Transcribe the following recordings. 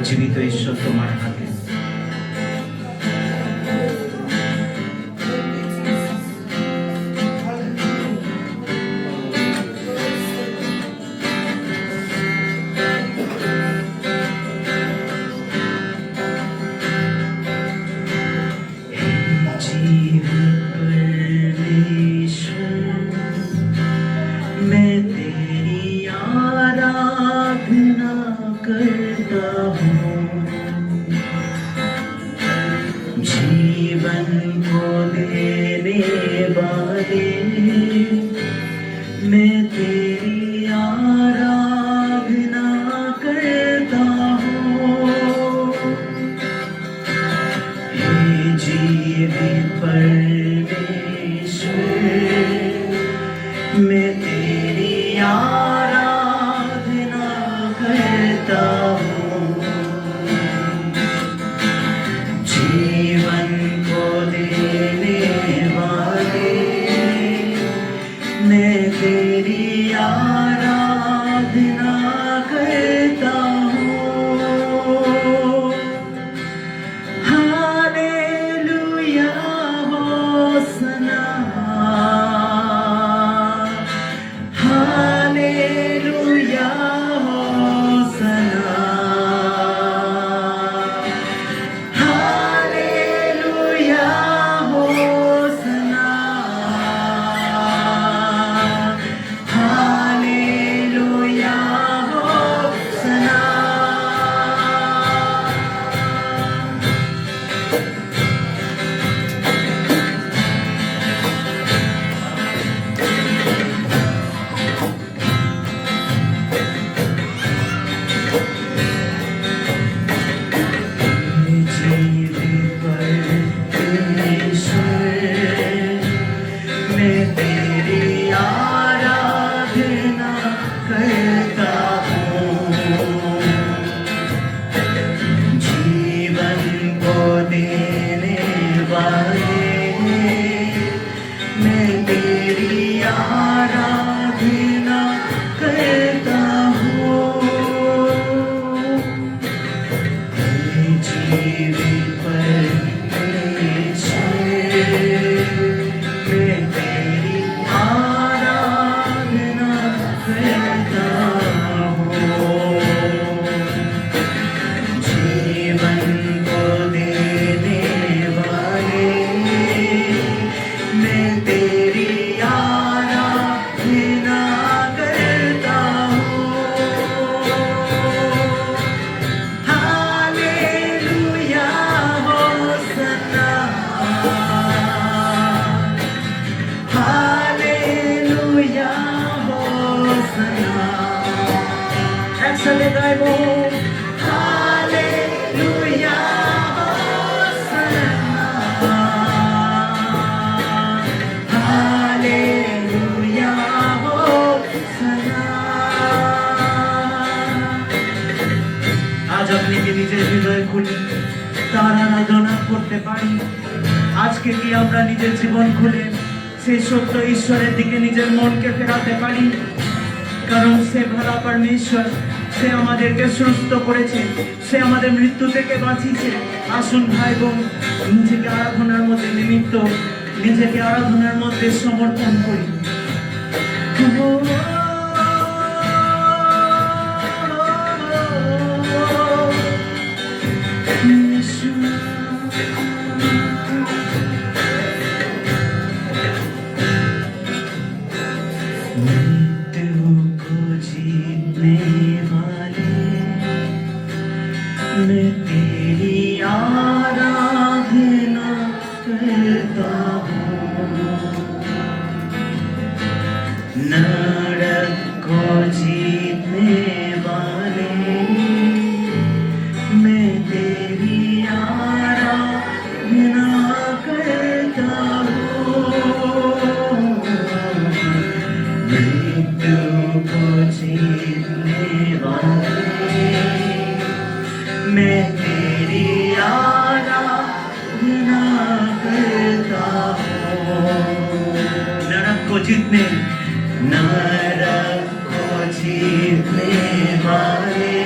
জীবিত ঈশ্বর তোমার হাতে। मैं तेरी आराधना करता हूँ, जीवन को देने वाले मैं तेरी आराधना करता हूँ। हे जीवित परमेश्वर, मैं तेरी आराधना करता हूँ, जीवन को देने वाले मैं तेरी आराधना करता हूँ। Hallelujah होसना, hallelujah होसना, hallelujah होसना, hallelujah होसना। मैं तेरी आराधना करता हूँ, जीवन को देने वाले मैं तेरी आराधना करता हूँ। जीवित परमेश्वर, मैं तेरी आराधना करता हूँ, जीवन को देने वाले मैं तेरी आराधना करता हूँ। Hallelujah होसना, hallelujah होसना। একসাথে গাইবো হালেলুয়া হোসনা, হালেলুয়া হোসনা। আজ আপনি কি নিজের হৃদয় খুলে তার আরাধনা করতে পারি? আজকে কি আমরা নিজের জীবন খুলে সেই সত্য ঈশ্বরের দিকে নিজের মনকে ফেরাতে পারি? কারণ সে ভালো পরমেশ্বর, সে আমাদেরকে সুস্থ করেছে, সে আমাদের মৃত্যু থেকে বাঁচিয়েছে। আসুন ভাই বোন, নিজেকে আরাধনার মধ্যে নিমিত্ত, নিজেকে আরাধনার মধ্যে সমর্পণ করি। मृत्यु को जीतने वाले मैं तेरी आराधना करता हूँ, नरक को जीतने वाले मैं तेरी आराधना करता हूँ, मृत्यु को जीतने वाले मैं तेरी आराधना करता हूँ। नरक को जीतने, नरक को जीतने वाले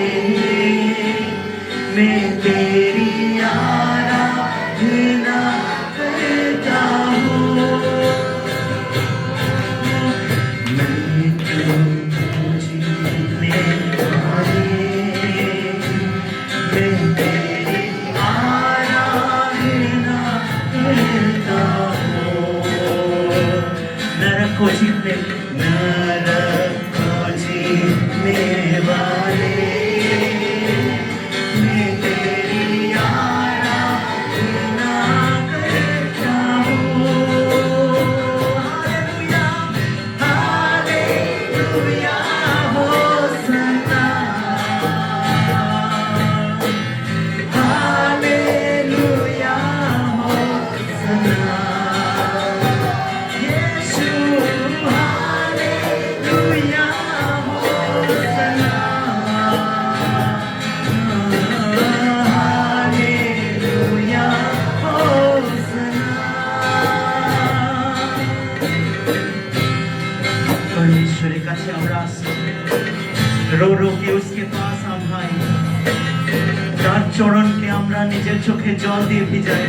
रो रो के उसके पास आ भाई, তার চরণকে আমরা নিজের চোখে জল দিয়ে ভিজাই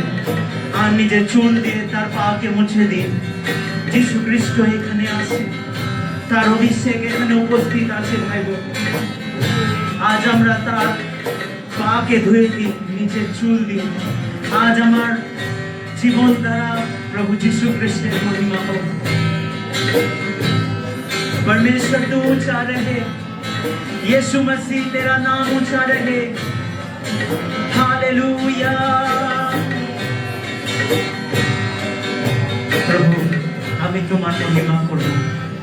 আর নিজের চুল দিয়ে তার পাকে মুছে দিই। যিশু খ্রিস্ট এখানে আছে, তার অভিষেক এখানে উপস্থিত আছে ভাই বোন। আজ আমরা তার পাকে ধুয়ে দিই, নিজের চুল দিই। আজ আমার জীবন দ্বারা প্রভু যিশু খ্রিস্টের মহিমা হোক। परमेश्वर तू ऊंचा रहे, यीशु मसीह तेरा नाम ऊंचा रहे। हालेलुया। प्रभु আমি তোমার মহিমা করব,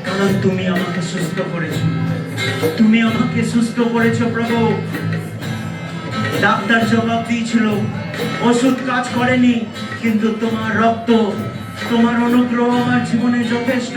কারণ তুমি আমাকে সুস্থ করেছো। তুমি আমাকে সুস্থ করেছো প্রভু। ডাক্তার জবাব দিয়েছিল ওষুধ কাজ করেনি, কিন্তু তোমার রক্ত, তোমার অনুগ্রহ আমার জীবনে যথেষ্ট।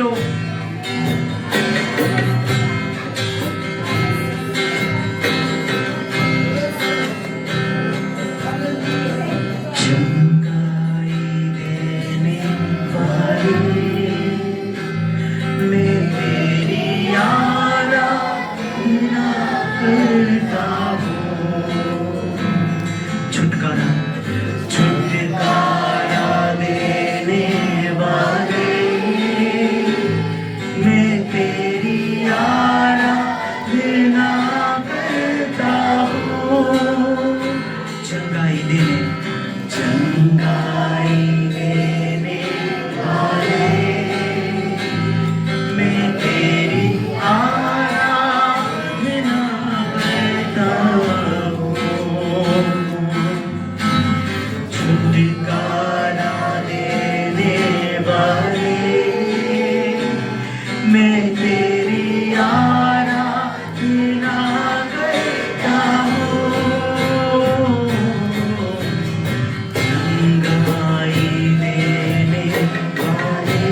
छुटकारा छुटकारा देने वाले, मैं तेरी आराधना करता हूँ। चंगाई देने वाले, मैं तेरी आराधना करता हूँ। छुटकारा देने वाले, मैं तेरी आराधना करता हूँ। चंगाई देने वाले,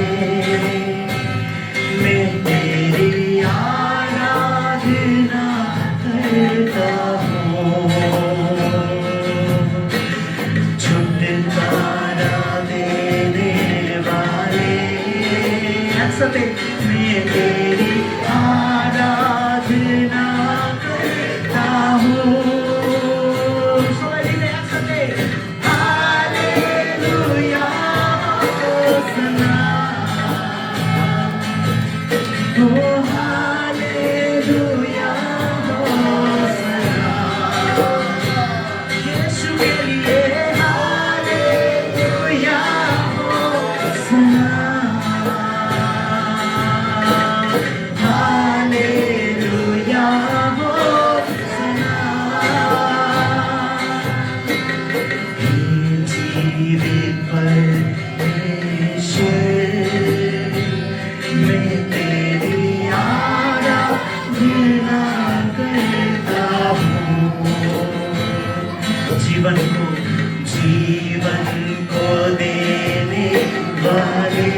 मैं तेरी आराधना करता हूँ। छुटकारा देने वाले, एकसाथे मैं तेरी आराधना करता हूँ। সবাই মিলে একসাথে হালেলুয়া হোসানা, ও हालेलुया होसना, यीशु के लिए हालेलुया होसना, हालेलुया होसना। जीवित परमेश्वर, मैं तेरी आराधना करता हूँ। जीवन को देने वाले,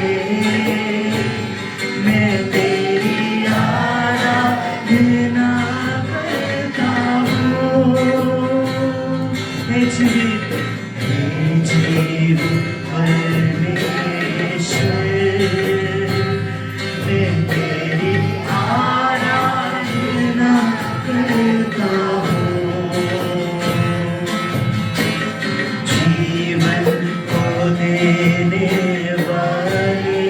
मैं तेरी आराधना करता हूँ। हे जीवित परमेश्वर, मैं तेरी आराधना करता हूँ। जीवन को देने वाले,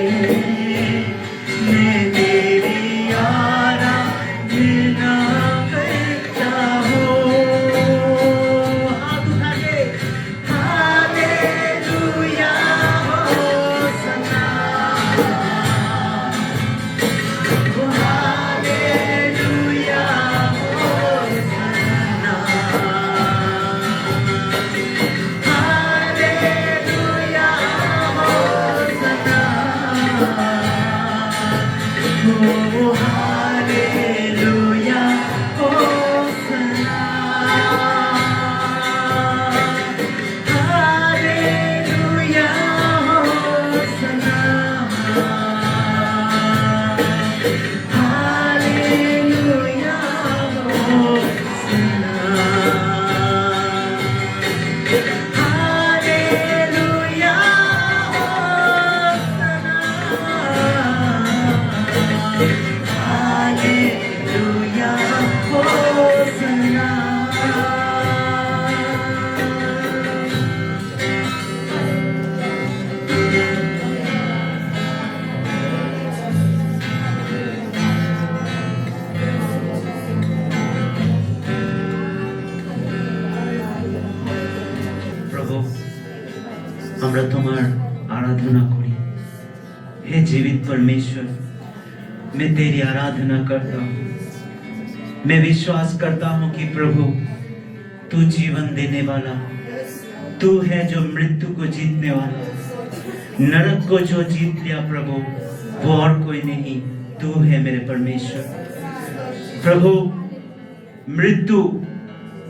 আমার आराधना करी। हे जीवित परमेश्वर, मैं तेरी आराधना करता हूँ। मैं विश्वास करता हूँ कि प्रभु तू जीवन देने वाला, तू है जो मृत्यु को जीतने वाला, नरक को जो जीत लिया प्रभु, वो और कोई नहीं, तू है मेरे परमेश्वर। प्रभु मृत्यु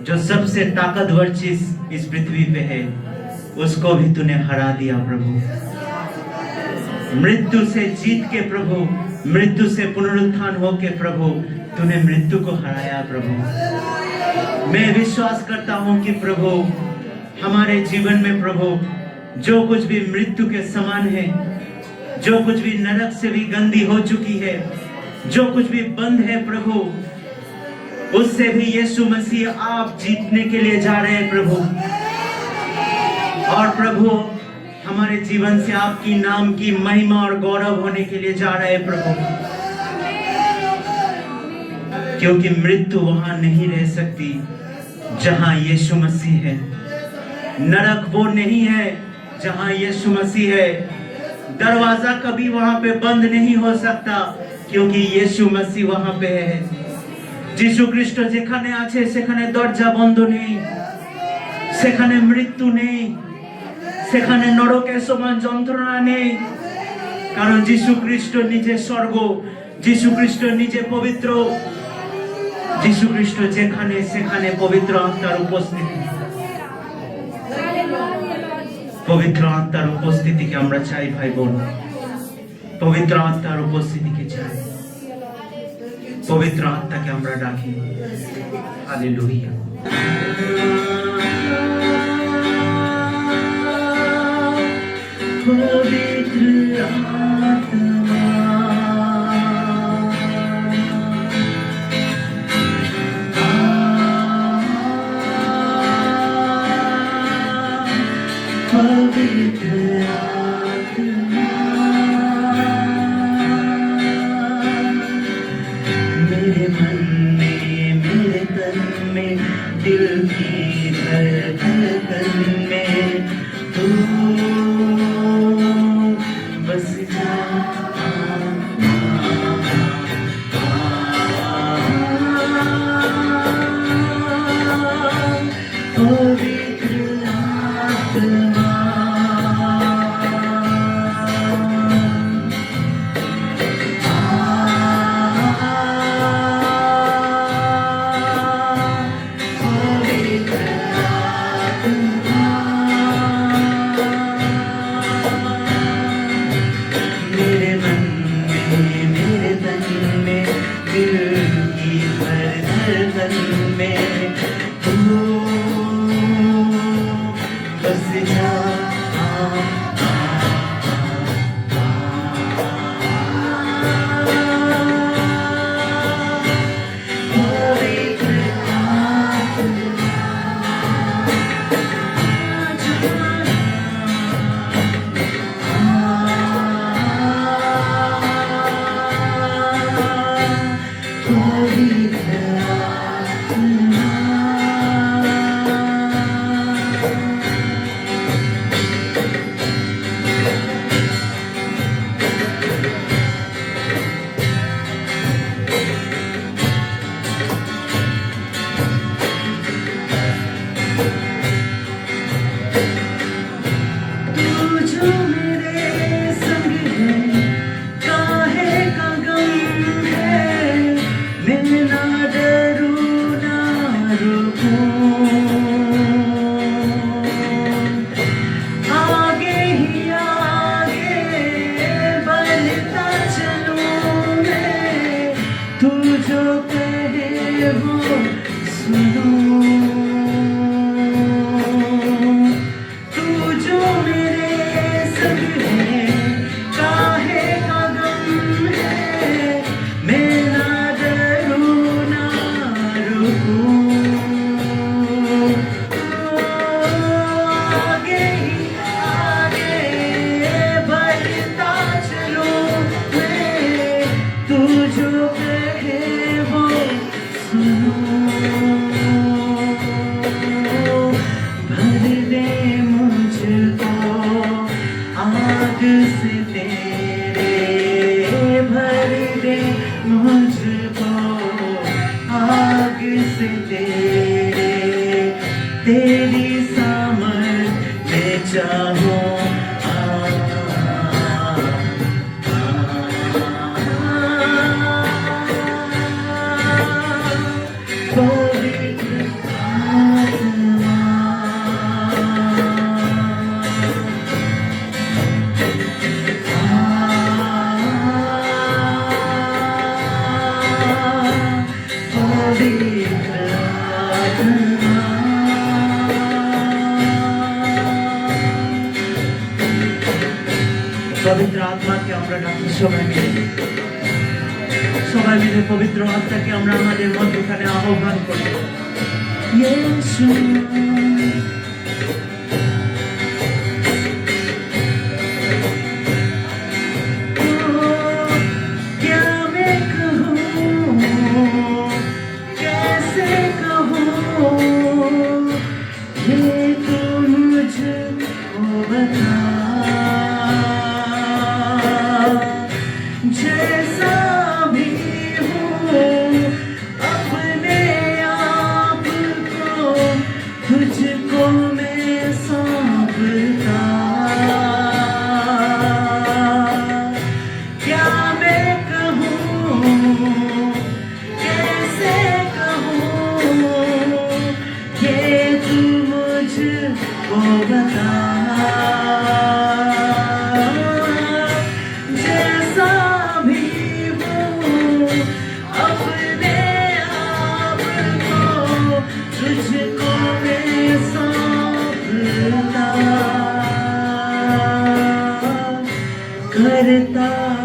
जो सबसे ताकतवर चीज इस पृथ्वी पे है, उसको भी तूने हरा दिया प्रभु। मृत्यु से जीत के प्रभु, मृत्यु से पुनरुत्थान होके प्रभु, तूने मृत्यु को हराया प्रभु। मैं विश्वास करता हूं कि प्रभु हमारे जीवन में प्रभु जो कुछ भी मृत्यु के समान है, जो कुछ भी नरक से भी गंदी हो चुकी है, जो कुछ भी बंद है प्रभु, उससे भी यीशु मसीह आप जीतने के लिए जा रहे हैं प्रभु। और प्रभु हमारे जीवन से आपकी नाम की महिमा और गौरव होने के लिए जा रहे हैं प्रभु, क्योंकि मृत्यु वहां नहीं रह सकती जहां यीशु मसीह है। नरक वो नहीं है जहां यीशु मसीह है। दरवाजा कभी वहां पे बंद नहीं हो सकता, क्योंकि यीशु मसीह वहां पे है। যিশু খ্রিস্ট যেখানে আছে সেখানে দরজা বন্ধ নেই, সেখানে মৃত্যু নেই, সেখানে নরকের সমান যন্ত্রণা নেই, কারণ যিশু খ্রিস্ট নিজে স্বর্গ, যিশু খ্রিস্ট নিজে পবিত্র। যিশু খ্রিস্ট যেখানে সেখানে পবিত্র আত্মার উপস্থিতি, পবিত্র আত্মার উপস্থিতিকে আমরা চাই ভাই বোন, পবিত্র আত্মার উপস্থিতিকে চাই, पवित्र आत्मा के हमरा डाकी। हालेलुया। पवित्र आत्मा, पवित्र मेरे मन में, मेरे तन में, दिल की धड़कन में तू भर दे मुझको आग से तेरी सामर्थ में चाहो পবিত্র আত্মাকে আমরা ডাকি সবাই মিলে পবিত্র আত্মাকে আমরা আমাদের মধ্যখানে আহ্বান করি। ইয়েশু क्या मैं कहूँ कैसे कहूँ ये तू मुझको बता जैसा भी हूँ अपने आप को तुझको मैं सौंपता। क्या मैं कहूँ कैसे कहूँ ये तू मुझको बता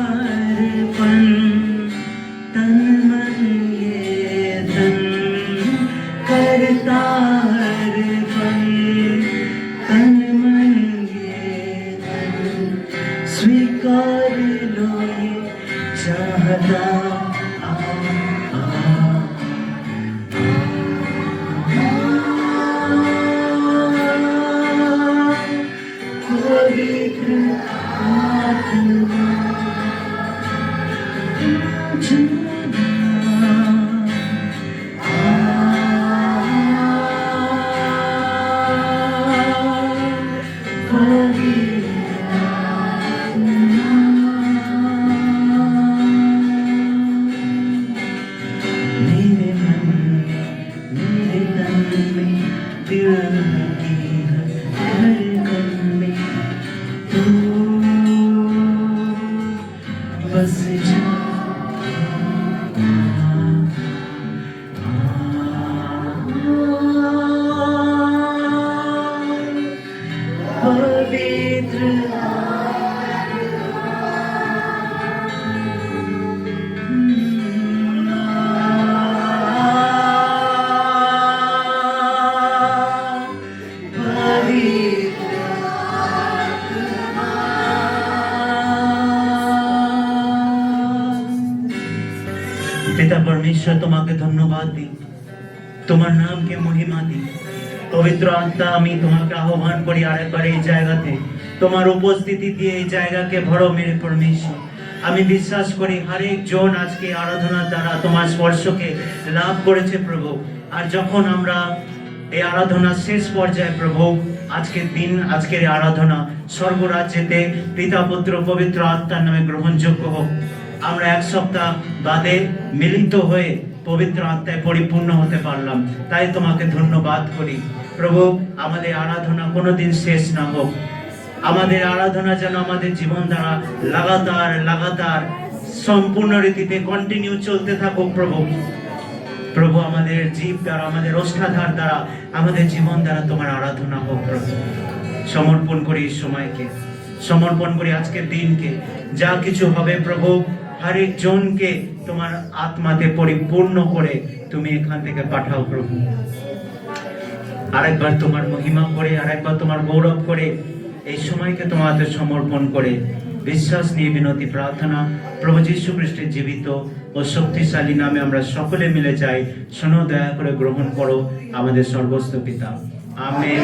करतारपन तन मन ये धन करतारपन तन मन ये धन स्वीकार लो ये चाहता बस जा पवित्र पिता परमेश्वर তোমাকে ধন্যবাদ দিই, তোমার নামকে মহিমা দিই। পবিত্র আত্মা আমি তোমাকে আহ্বান করি আরেকবার এই জায়গাতে তোমার উপস্থিতি দিয়ে এই জায়গাকে ভরো মেরে পরমেশ্বর। আমি বিশ্বাস করি হরেক জন আজকে আরাধনার দ্বারা তোমার স্পর্শকে লাভ করেছে প্রভু। আর যখন আমরা এই আরাধনা শেষ পর্যায়ে প্রভু আজকের দিন আজকের আরাধনা স্বর্গরাজ্যেতে পিতা পুত্র পবিত্র আত্মার নামে গ্রহণযোগ্য হোক। আমরা এক সপ্তাহ বাদে মিলিত হয়ে পবিত্র আত্মায় পরিপূর্ণ হতে পারলাম, তাই তোমাকে ধন্যবাদ করি প্রভু। আমাদের আরাধনা কোনোদিন শেষ না হোক, আমাদের আরাধনা যেন আমাদের জীবন দ্বারা লাগাতার সম্পূর্ণ রীতিতে কন্টিনিউ চলতে থাকুক প্রভু। প্রভু আমাদের জীব দ্বারা আমাদের ওষ্ঠাধার দ্বারা আমাদের জীবন দ্বারা তোমার আরাধনা হোক প্রভু। সমর্পণ করি এই সময়কে, সমর্পণ করি আজকের দিনকে, যা কিছু হবে প্রভু হরেক জনকে তোমার আত্মাতে পরিপূর্ণ করে তুমি এখান থেকে পাঠাও প্রভু। আরেকবার তোমার মহিমা করে, আরেকবার তোমার গৌরব করে এই সময়কে তোমাদের সমর্পণ করে বিশ্বাস নিয়ে বিনতি প্রার্থনা প্রভু যীশু খ্রিস্টের জীবিত ও শক্তিশালী নামে আমরা সকলে মিলে যাই। শোনো, দয়া করে গ্রহণ করো আমাদের সর্বস্ব পিতা। আমেন।